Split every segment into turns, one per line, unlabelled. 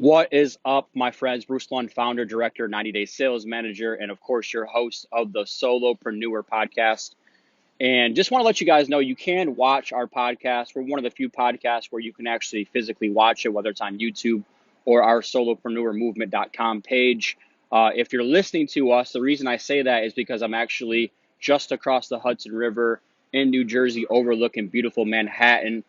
What is up, my friends? Bruce Lund, founder, director, 90 Day Sales Manager, and of course, your host of the Solopreneur podcast. And just want to let you guys know you can watch our podcast. We're one of the few podcasts where you can actually physically watch it, whether it's on YouTube or our solopreneurmovement.com page. If you're listening to us, the reason I say that is because I'm actually just across the Hudson River in New Jersey, overlooking beautiful Manhattan.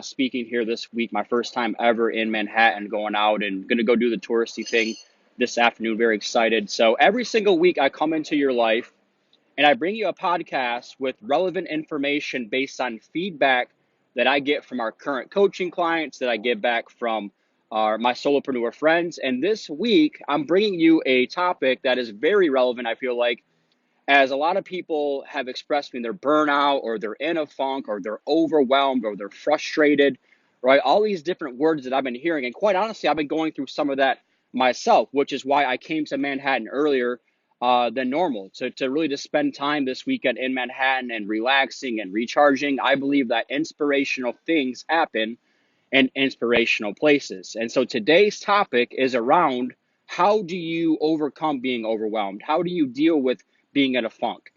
Speaking here this week, my first time ever in Manhattan, going out and going to go do the touristy thing this afternoon. Very excited. So every single week I come into your life and I bring you a podcast with relevant information based on feedback that I get from our current coaching clients, that I get back from my solopreneur friends. And this week, I'm bringing you a topic that is very relevant, I feel like, as a lot of people have expressed me, they're burnout or they're in a funk or they're overwhelmed or they're frustrated, right? All these different words that I've been hearing. And quite honestly, I've been going through some of that myself, which is why I came to Manhattan earlier than normal to really just spend time this weekend in Manhattan and relaxing and recharging. I believe that inspirational things happen in inspirational places. And so today's topic is around, how do you overcome being overwhelmed? How do you deal with being in a funk?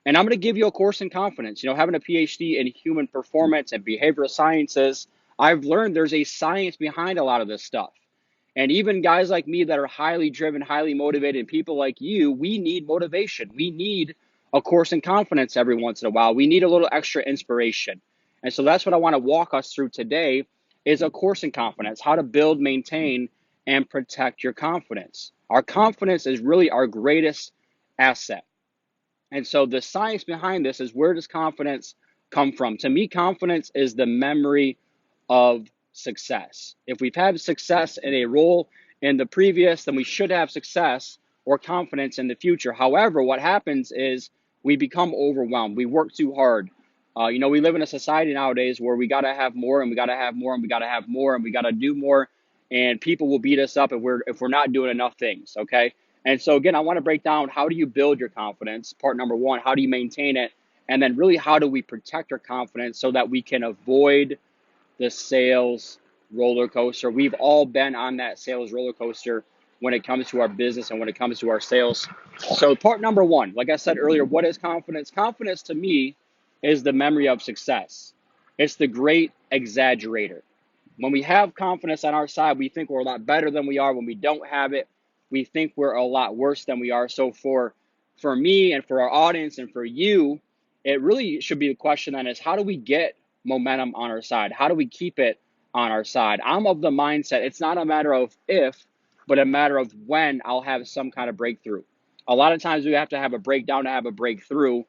And I'm going to give you a course in confidence. You know, having a PhD in human performance and behavioral sciences, I've learned there's a science behind a lot of this stuff. And even guys like me that are highly driven, highly motivated, and people like you, we need motivation. We need a course in confidence every once in a while. We need a little extra inspiration. And so that's what I want to walk us through today, is a course in confidence, how to build, maintain, and protect your confidence. Our confidence is really our greatest asset. And so the science behind this is, where does confidence come from? To me, confidence is the memory of success. If we've had success in a role in the previous, then we should have success or confidence in the future. However, what happens is we become overwhelmed. We work too hard. We live in a society nowadays where we got to have more and we got to have more and we got to have more and we got to do more. And people will beat us up if we're not doing enough things, okay? And so again, I want to break down, how do you build your confidence? Part number one, how do you maintain it? And then really, how do we protect our confidence so that we can avoid the sales roller coaster? We've all been on that sales roller coaster when it comes to our business and when it comes to our sales. So part number one, like I said earlier, what is confidence? Confidence to me is the memory of success. It's the great exaggerator. When we have confidence on our side, we think we're a lot better than we are. When we don't have it, we think we're a lot worse than we are. So for me and for our audience and for you, it really should be the question then is, how do we get momentum on our side? How do we keep it on our side? I'm of the mindset, it's not a matter of if, but a matter of when I'll have some kind of breakthrough. A lot of times we have to have a breakdown to have a breakthrough.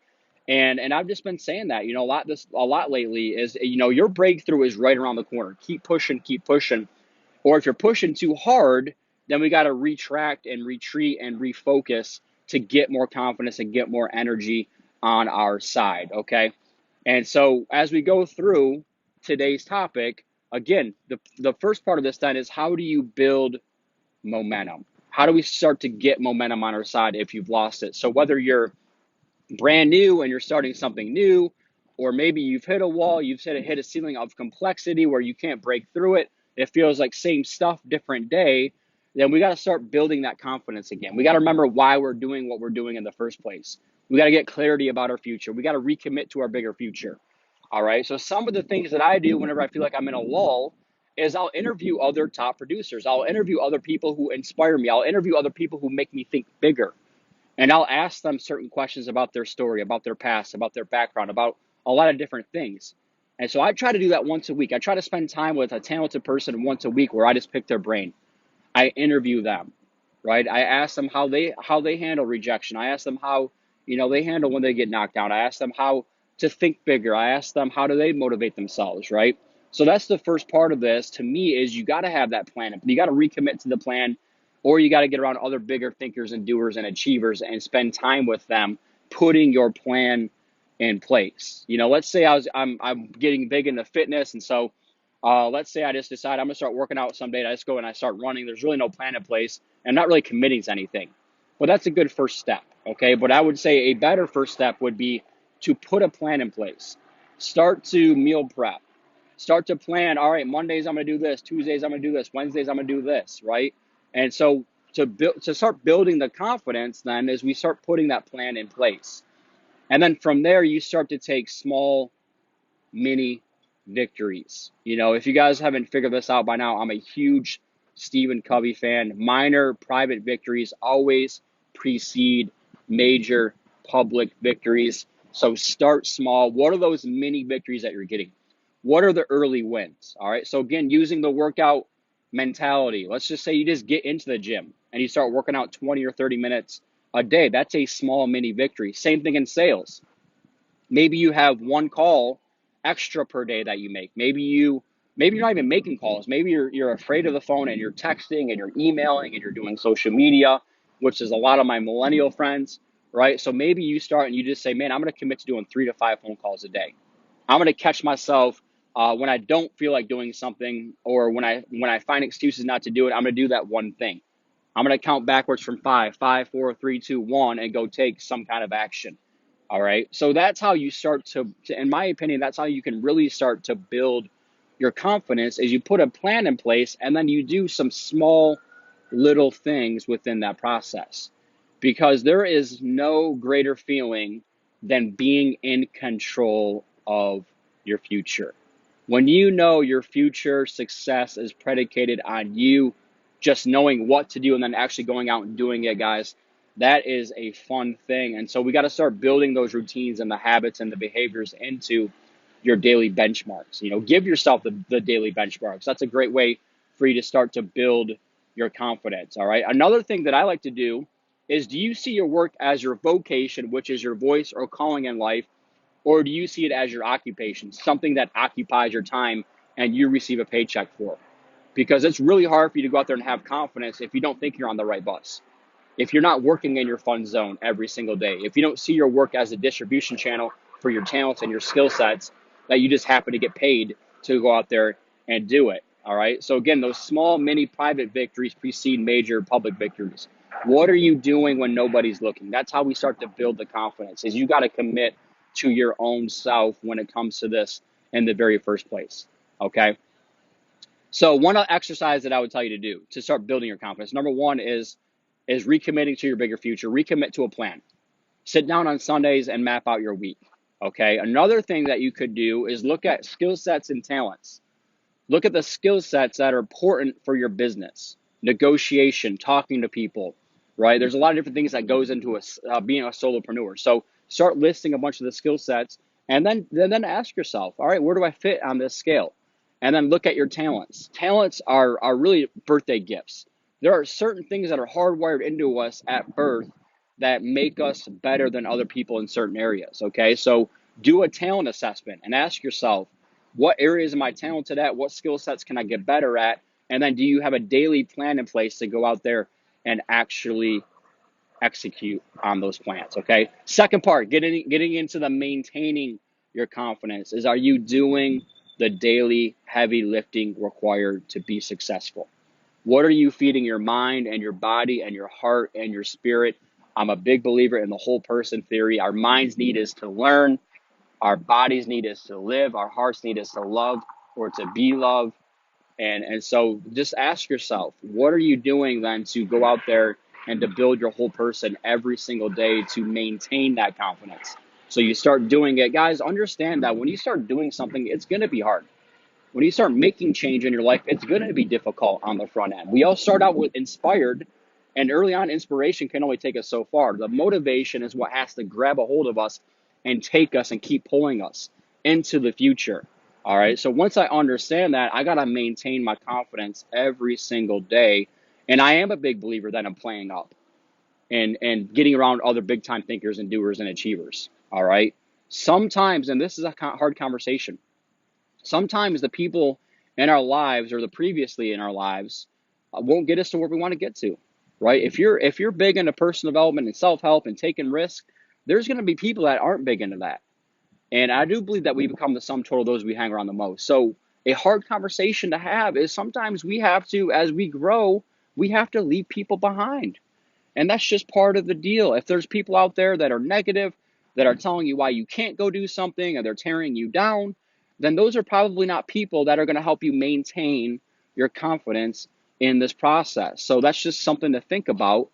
And I've just been saying that, a lot lately is, your breakthrough is right around the corner. Keep pushing, keep pushing. Or if you're pushing too hard, then we got to retract and retreat and refocus to get more confidence and get more energy on our side, okay? And so as we go through today's topic, again, the first part of this then is, how do you build momentum? How do we start to get momentum on our side if you've lost it? So whether you're brand new and you're starting something new, or maybe you've hit a wall, you've hit a ceiling of complexity where you can't break through it, it feels like same stuff, different day, then we got to start building that confidence again. We got to remember why we're doing what we're doing in the first place. We got to get clarity about our future. We got to recommit to our bigger future. All right. So some of the things that I do whenever I feel like I'm in a lull is, I'll interview other top producers. I'll interview other people who inspire me. I'll interview other people who make me think bigger. And I'll ask them certain questions about their story, about their past, about their background, about a lot of different things. And so I try to do that once a week. I try to spend time with a talented person once a week where I just pick their brain. I interview them, right? I ask them how they handle rejection. I ask them how, they handle when they get knocked down. I ask them how to think bigger. I ask them, how do they motivate themselves, right? So that's the first part of this to me, is you got to have that plan. You got to recommit to the plan, or you got to get around other bigger thinkers and doers and achievers and spend time with them putting your plan in place. Let's say I'm getting big into fitness, and so let's say I just decide I'm gonna start working out someday, and I just go and I start running. There's really no plan in place. I'm not really committing to anything. Well, that's a good first step, okay? But I would say a better first step would be to put a plan in place. Start to meal prep. Start to plan, all right, Mondays I'm going to do this, Tuesdays I'm going to do this, Wednesdays I'm going to do this, right? And so to start building the confidence then is we start putting that plan in place. And then from there, you start to take small mini victories. If you guys haven't figured this out by now, I'm a huge Stephen Covey fan. Minor private victories always precede major public victories. So start small. What are those mini victories that you're getting? What are the early wins? All right. So again, using the workout mentality, let's just say you just get into the gym and you start working out 20 or 30 minutes a day. That's a small mini victory. Same thing in sales. Maybe you have one call extra per day that you make. Maybe you're not even making calls. Maybe you're afraid of the phone and you're texting and you're emailing and you're doing social media, which is a lot of my millennial friends, right? So maybe you start and you just say, man, I'm going to commit to doing 3 to 5 phone calls a day. I'm going to catch myself when I don't feel like doing something, or when I find excuses not to do it. I'm going to do that one thing. I'm going to count backwards from 5, 5, 4, 3, 2, 1, and go take some kind of action. All right. So that's how you start to, in my opinion, that's how you can really start to build your confidence, is you put a plan in place and then you do some small little things within that process. Because there is no greater feeling than being in control of your future. When you know your future success is predicated on you just knowing what to do and then actually going out and doing it, guys, that is a fun thing. And so we got to start building those routines and the habits and the behaviors into your daily benchmarks. Give yourself the daily benchmarks. That's a great way for you to start to build your confidence. All right. Another thing that I like to do is, do you see your work as your vocation, which is your voice or calling in life, or do you see it as your occupation, something that occupies your time and you receive a paycheck for? Because it's really hard for you to go out there and have confidence if you don't think you're on the right bus. If you're not working in your fun zone every single day, if you don't see your work as a distribution channel for your talents and your skill sets, that you just happen to get paid to go out there and do it. All right. So again, those small mini private victories precede major public victories. What are you doing when nobody's looking? That's how we start to build the confidence, is you got to commit to your own self when it comes to this in the very first place. Okay. So one exercise that I would tell you to do to start building your confidence, number one is recommitting to your bigger future. Recommit to a plan. Sit down on Sundays and map out your week. Okay. Another thing that you could do is look at skill sets and talents. Look at the skill sets that are important for your business. Negotiation, talking to people, right? There's a lot of different things that goes into being a solopreneur. So start listing a bunch of the skill sets, and then ask yourself, all right, where do I fit on this scale? And then look at your talents. Talents are really birthday gifts. There are certain things that are hardwired into us at birth that make us better than other people in certain areas. Okay, so do a talent assessment and ask yourself, what areas am I talented at? What skill sets can I get better at? And then do you have a daily plan in place to go out there and actually execute on those plans? Okay. Second part, getting into the maintaining your confidence, is, are you doing the daily heavy lifting required to be successful? What are you feeding your mind and your body and your heart and your spirit? I'm a big believer in the whole person theory. Our mind's need is to learn. Our body's need is to live. Our heart's need is to love or to be loved. And so just ask yourself, what are you doing then to go out there and to build your whole person every single day to maintain that confidence? So you start doing it. Guys, understand that when you start doing something, it's going to be hard. When you start making change in your life, it's going to be difficult on the front end. We all start out with inspired, and early on, inspiration can only take us so far. The motivation is what has to grab a hold of us and take us and keep pulling us into the future. All right. So once I understand that, I got to maintain my confidence every single day. And I am a big believer that I'm playing up and getting around other big time thinkers and doers and achievers. All right. Sometimes, and this is a hard conversation, sometimes the people in our lives or the previously in our lives won't get us to where we want to get to, right? If you're big into personal development and self-help and taking risks, there's going to be people that aren't big into that. And I do believe that we become the sum total of those we hang around the most. So a hard conversation to have is, sometimes we have to, as we grow, we have to leave people behind. And that's just part of the deal. If there's people out there that are negative, that are telling you why you can't go do something, and they're tearing you down, then those are probably not people that are going to help you maintain your confidence in this process. So that's just something to think about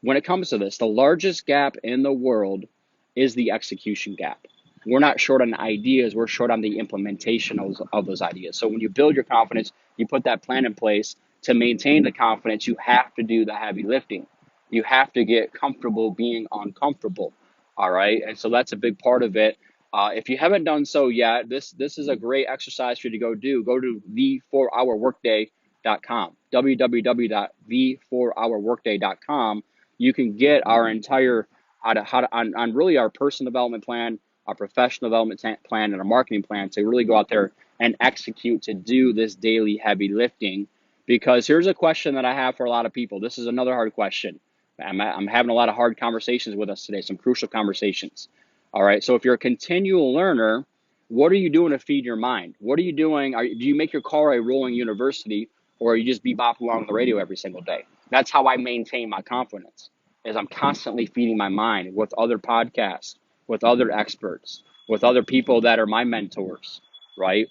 when it comes to this. The largest gap in the world is the execution gap. We're not short on ideas, we're short on the implementation of those ideas. So when you build your confidence, you put that plan in place to maintain the confidence, you have to do the heavy lifting. You have to get comfortable being uncomfortable. All right. And so that's a big part of it. If you haven't done so yet, this is a great exercise for you to go do. Go to the4hourworkday.com, www.the4hourworkday.com. You can get our entire on really our personal development plan, our professional development plan, and our marketing plan to really go out there and execute to do this daily heavy lifting. Because here's a question that I have for a lot of people. This is another hard question. I'm having a lot of hard conversations with us today, some crucial conversations. All right. So if you're a continual learner, what are you doing to feed your mind? What are you doing? Do you make your car a rolling university, or are you just bebop along the radio every single day? That's how I maintain my confidence, is I'm constantly feeding my mind with other podcasts, with other experts, with other people that are my mentors, right?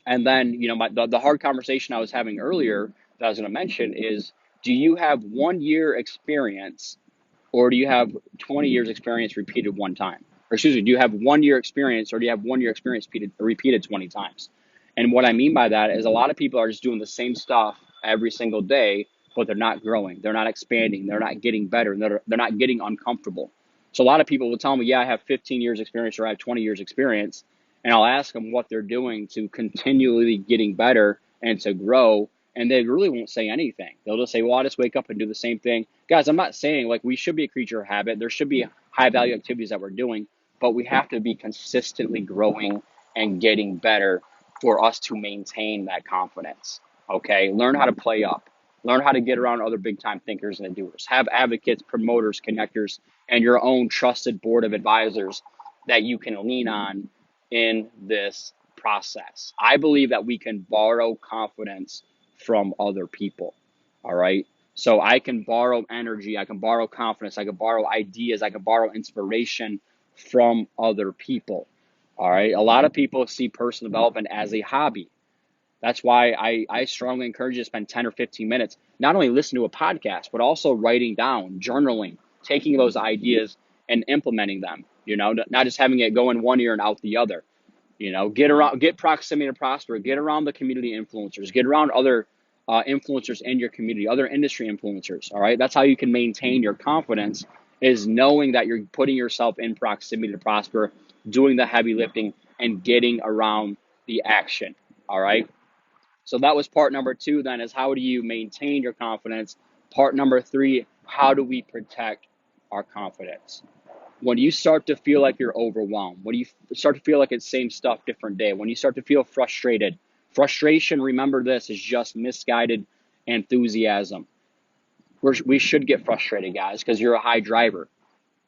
And then, the hard conversation I was having earlier that I was going to mention is, do you have 1 year experience, or do you have 20 years experience repeated one time? Or excuse me, do you have 1 year experience, or do you have 1 year experience repeated 20 times? And what I mean by that is a lot of people are just doing the same stuff every single day, but they're not growing, they're not expanding, they're not getting better, and they're not getting uncomfortable. So a lot of people will tell me, yeah, I have 15 years experience, or I have 20 years experience. And I'll ask them what they're doing to continually getting better and to grow, and they really won't say anything. They'll just say, well, I'll just wake up and do the same thing. Guys, I'm not saying like we should be a creature of habit. There should be high value activities that we're doing, but we have to be consistently growing and getting better for us to maintain that confidence. Okay, learn how to play up, learn how to get around other big time thinkers and doers, have advocates, promoters, connectors, and your own trusted board of advisors that you can lean on in this process. I believe that we can borrow confidence from other people. All right. So I can borrow energy, I can borrow confidence, I can borrow ideas, I can borrow inspiration from other people. All right. A lot of people see personal development as a hobby. That's why I strongly encourage you to spend 10 or 15 minutes, not only listen to a podcast, but also writing down, journaling, taking those ideas and implementing them, not just having it go in one ear and out the other. Get proximity to prosper, get around the community influencers, get around other influencers in your community, other industry influencers. All right. That's how you can maintain your confidence, is knowing that you're putting yourself in proximity to prosper, doing the heavy lifting and getting around the action. All right. So that was part number 2 then, is how do you maintain your confidence? Part number 3, how do we protect our confidence? When you start to feel like you're overwhelmed, when you start to feel like it's same stuff, different day, when you start to feel frustrated, frustration, remember this, is just misguided enthusiasm. We should get frustrated, guys, because you're a high driver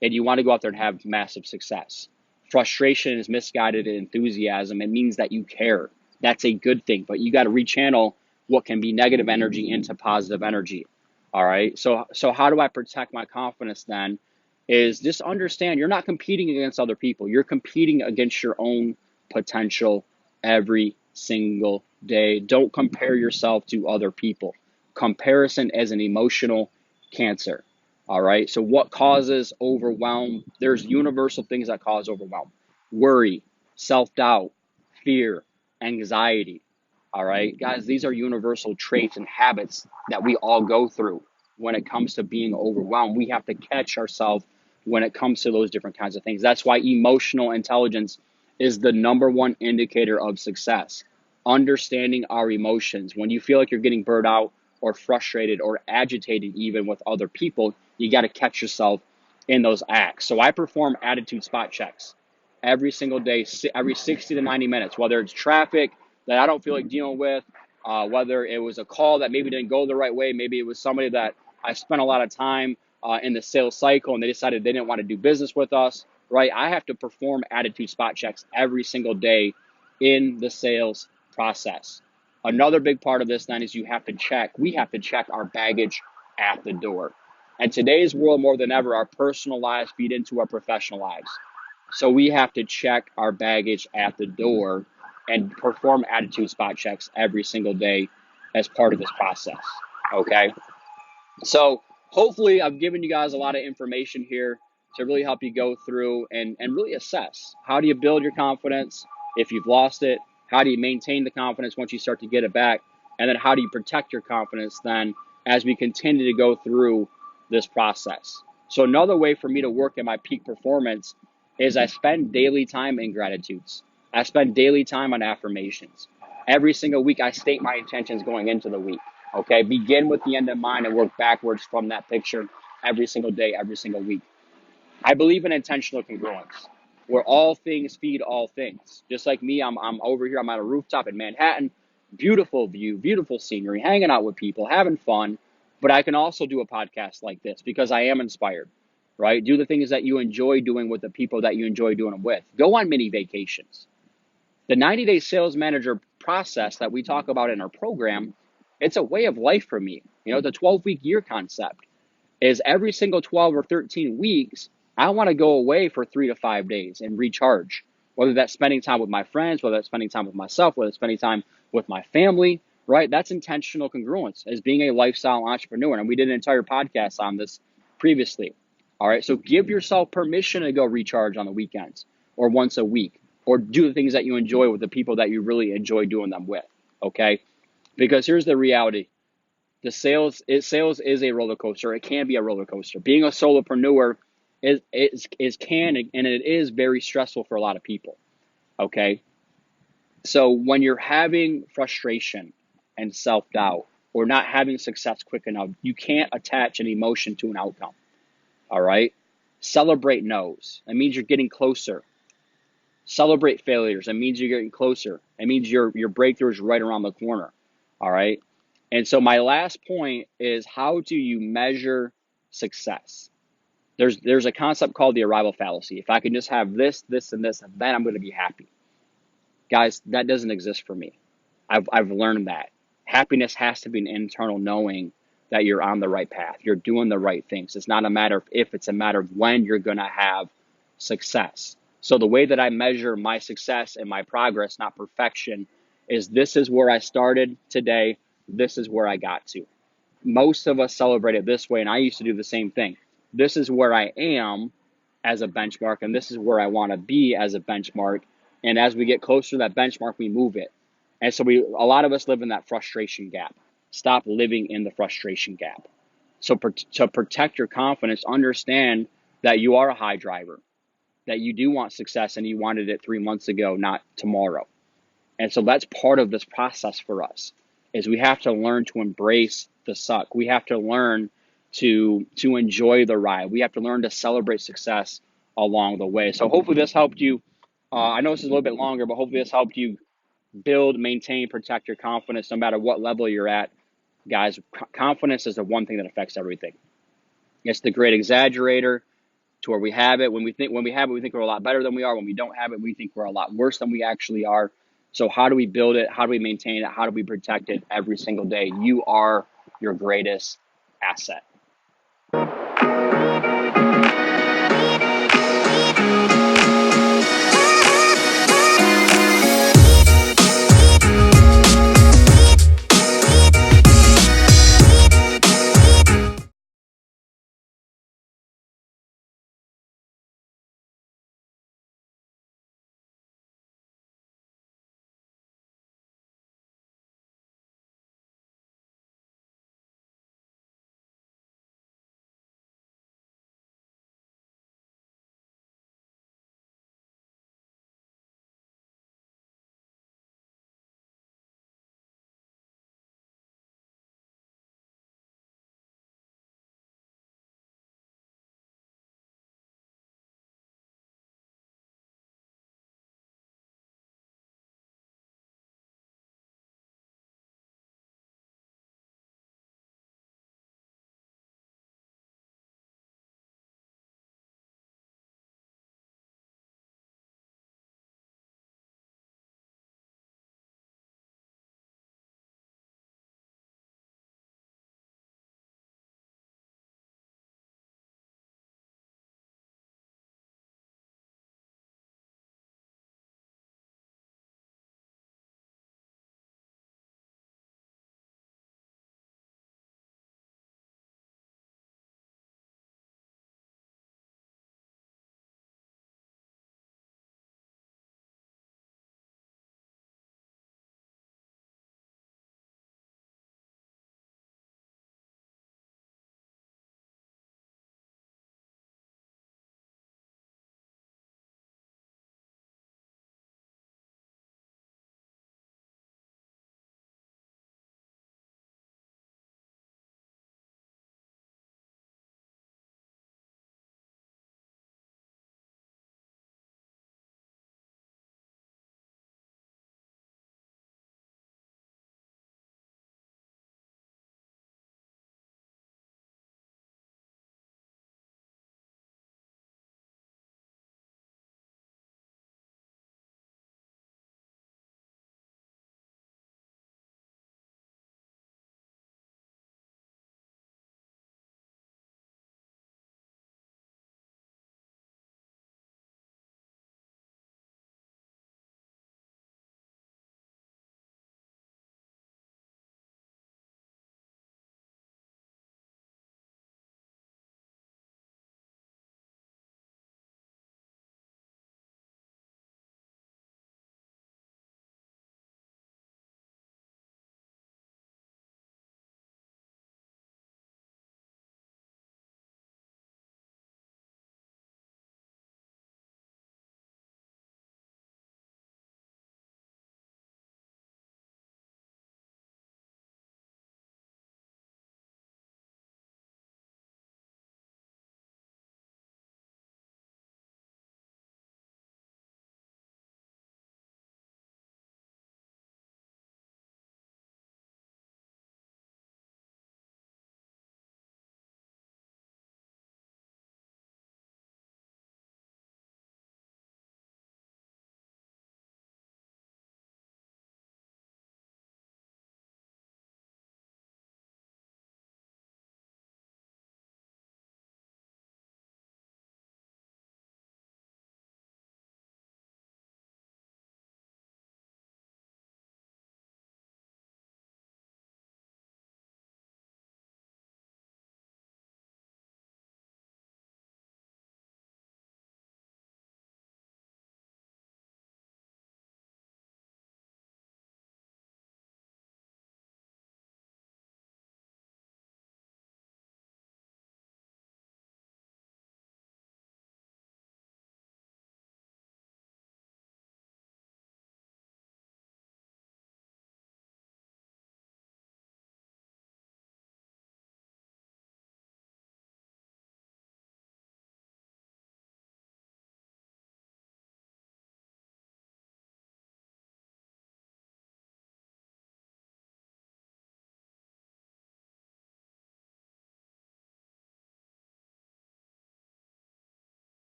and you want to go out there and have massive success. Frustration is misguided enthusiasm. It means that you care. That's a good thing, but you got to rechannel what can be negative energy into positive energy. All right. So how do I protect my confidence then? Is just understand you're not competing against other people. You're competing against your own potential every single day. Don't compare yourself to other people. Comparison is an emotional cancer. All right. So what causes overwhelm? There's universal things that cause overwhelm: worry, self-doubt, fear, anxiety. All right, guys, these are universal traits and habits that we all go through when it comes to being overwhelmed. We have to catch ourselves when it comes to those different kinds of things. That's why emotional intelligence is the #1 indicator of success. Understanding our emotions. When you feel like you're getting burnt out or frustrated or agitated even with other people, you got to catch yourself in those acts. So I perform attitude spot checks every single day, every 60 to 90 minutes, whether it's traffic that I don't feel like dealing with, whether it was a call that maybe didn't go the right way, maybe it was somebody that I spent a lot of time in the sales cycle and they decided they didn't want to do business with us, right? I have to perform attitude spot checks every single day in the sales process. Another big part of this then is we have to check our baggage at the door. And today's world, more than ever, our personal lives feed into our professional lives. So we have to check our baggage at the door and perform attitude spot checks every single day as part of this process. Okay. So hopefully I've given you guys a lot of information here to really help you go through and really assess, how do you build your confidence if you've lost it? How do you maintain the confidence once you start to get it back? And then how do you protect your confidence then as we continue to go through this process? So another way for me to work at my peak performance is I spend daily time in gratitudes. I spend daily time on affirmations. Every single week I state my intentions going into the week. Okay, begin with the end in mind and work backwards from that picture every single day, every single week. I believe in intentional congruence, where all things feed all things. Just like me, I'm over here, I'm at a rooftop in Manhattan, beautiful view, beautiful scenery, hanging out with people, having fun. But I can also do a podcast like this because I am inspired, right? Do the things that you enjoy doing with the people that you enjoy doing them with. Go on mini vacations. The 90-day sales manager process that we talk about in our program, it's a way of life for me. You know, the 12-week year concept is every single 12 or 13 weeks, I want to go away for 3 to 5 days and recharge, whether that's spending time with my friends, whether that's spending time with myself, whether it's spending time with my family, right? That's intentional congruence as being a lifestyle entrepreneur. And we did an entire podcast on this previously. All right. So give yourself permission to go recharge on the weekends or once a week, or do the things that you enjoy with the people that you really enjoy doing them with. Okay. Because here's the reality. Sales is a roller coaster. It can be a roller coaster. Being a solopreneur can and it is very stressful for a lot of people. Okay. So when you're having frustration and self-doubt or not having success quick enough, you can't attach an emotion to an outcome. All right. Celebrate no's. That means you're getting closer. Celebrate failures. That means you're getting closer. It means your breakthrough is right around the corner. All right. And so my last point is, how do you measure success? There's a concept called the arrival fallacy. If I can just have this, this, and this, then I'm going to be happy. Guys, that doesn't exist for me. I've learned that. Happiness has to be an internal knowing that you're on the right path. You're doing the right things. It's not a matter of if, it's a matter of when you're going to have success. So the way that I measure my success and my progress, not perfection, is this is where I started today. This is where I got to. Most of us celebrate it this way, and I used to do the same thing. This is where I am as a benchmark, and this is where I want to be as a benchmark. And as we get closer to that benchmark, we move it. And so a lot of us live in that frustration gap. Stop living in the frustration gap. So to protect your confidence, understand that you are a high driver, that you do want success and you wanted it 3 months ago, not tomorrow. And so that's part of this process for us, is we have to learn to embrace the suck. We have to learn to enjoy the ride. We have to learn to celebrate success along the way. So hopefully this helped you. I know this is a little bit longer, but hopefully this helped you build, maintain, protect your confidence no matter what level you're at. Guys, confidence is the one thing that affects everything. It's the great exaggerator to where we have it. When we have it, we think we're a lot better than we are. When we don't have it, we think we're a lot worse than we actually are. So how do we build it? How do we maintain it? How do we protect it every single day? You are your greatest asset.